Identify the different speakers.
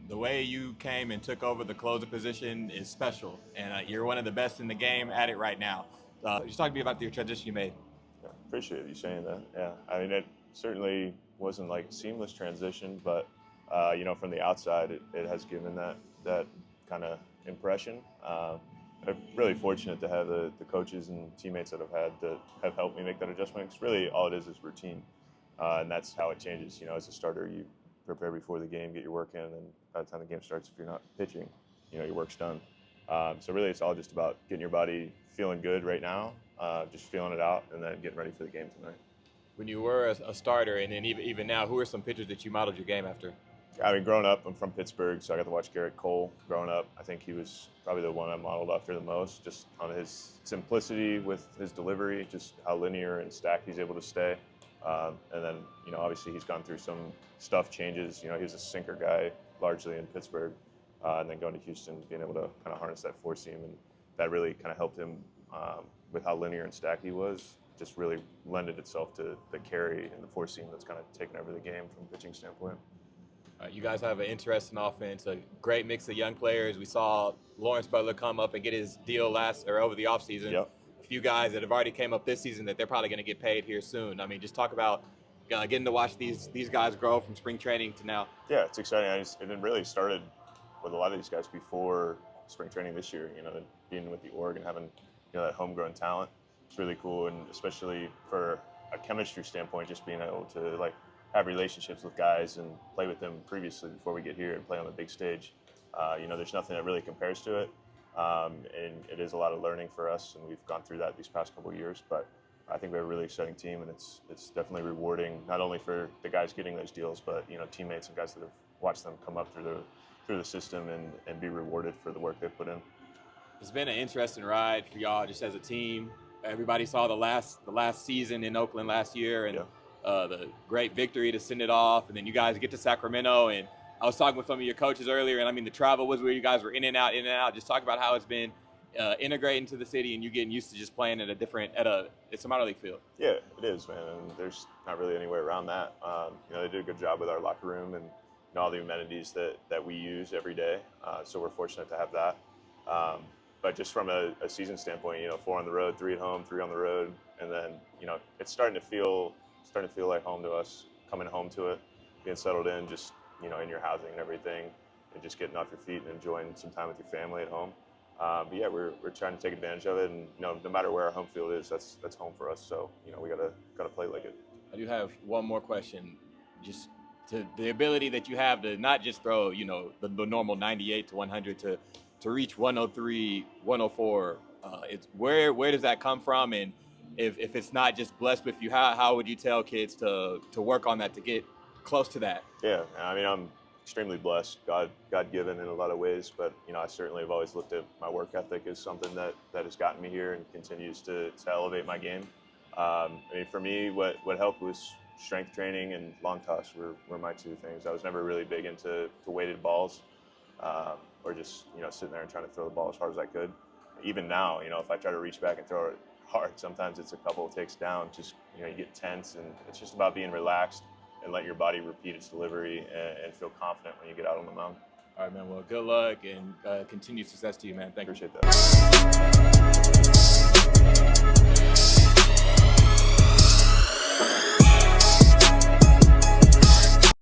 Speaker 1: The way you came and took over the closer position is special, and you're one of the best in the game at it right now. Just talk to me about your transition you made.
Speaker 2: Yeah, appreciate you saying that. Yeah, I mean, it certainly wasn't like a seamless transition, but from the outside, it has given that kind of impression. I'm really fortunate to have the coaches and teammates that I've had that have helped me make that adjustment. Because really, all it is routine, and that's how it changes. As a starter, you prepare before the game, get your work in, and by the time the game starts, if you're not pitching, your work's done. So really, it's all just about getting your body feeling good right now, just feeling it out, and then getting ready for the game tonight.
Speaker 1: When you were a starter, and then even now, who are some pitchers that you modeled your game after?
Speaker 2: I mean, growing up, I'm from Pittsburgh, so I got to watch Garrett Cole growing up. I think he was probably the one I modeled after the most, just on his simplicity with his delivery, just how linear and stacked he's able to stay. And then, obviously he's gone through some stuff changes. He was a sinker guy largely in Pittsburgh, and then going to Houston, being able to kind of harness that four seam, and that really kind of helped him with how linear and stacked he was. Just really lended itself to the carry and the four seam that's kind of taken over the game from a pitching standpoint.
Speaker 1: You guys have an interesting offense, a great mix of young players. We saw Lawrence Butler come up and get his deal over the offseason.
Speaker 2: Yep.
Speaker 1: A few guys that have already came up this season that they're probably going to get paid here soon. I mean, just talk about getting to watch these guys grow from spring training to now.
Speaker 2: Yeah, it's exciting. It really started with a lot of these guys before spring training this year. Being with the org and having that homegrown talent, it's really cool, and especially for a chemistry standpoint, just being able to have relationships with guys and play with them previously before we get here and play on the big stage. There's nothing that really compares to it, and it is a lot of learning for us, and we've gone through that these past couple of years. But I think we have a really exciting team, and it's definitely rewarding, not only for the guys getting those deals, but teammates and guys that have watched them come up through the system and be rewarded for the work they've put in.
Speaker 1: It's been an interesting ride for y'all just as a team. Everybody saw the last season in Oakland last year, and
Speaker 2: yeah.
Speaker 1: The great victory to send it off, and then you guys get to Sacramento. And I was talking with some of your coaches earlier, and I mean, the travel was where you guys were in and out. Just talk about how it's been integrating to the city and you getting used to just playing at it's a minor league field.
Speaker 2: Yeah, it is, man. And there's not really any way around that. They did a good job with our locker room and all the amenities that we use every day. So we're fortunate to have that. But just from a season standpoint, 4 on the road, 3 at home, 3 on the road, and then it's starting to feel like home to us. Coming home to it, being settled in, just in your housing and everything, and just getting off your feet and enjoying some time with your family at home. But yeah, we're trying to take advantage of it, and no matter where our home field is, that's home for us. So we gotta play like it.
Speaker 1: I do have one more question, just to the ability that you have to not just throw the normal 98 to 100 to reach 103, 104. It's where does that come from? And if it's not just blessed with you, how would you tell kids to work on that to get close to that?
Speaker 2: Yeah, I mean, I'm extremely blessed, God-given in a lot of ways, but I certainly have always looked at my work ethic as something that has gotten me here and continues to elevate my game. I mean, for me, what helped was strength training and long toss were my two things. I was never really big into weighted balls, or just sitting there and trying to throw the ball as hard as I could. Even now, if I try to reach back and throw it hard, sometimes it's a couple of takes down. Just you get tense, and it's just about being relaxed and let your body repeat its delivery and feel confident when you get out on the mound.
Speaker 1: All right, man. Well, good luck and continued success to you, man. Thank you.
Speaker 2: Appreciate that.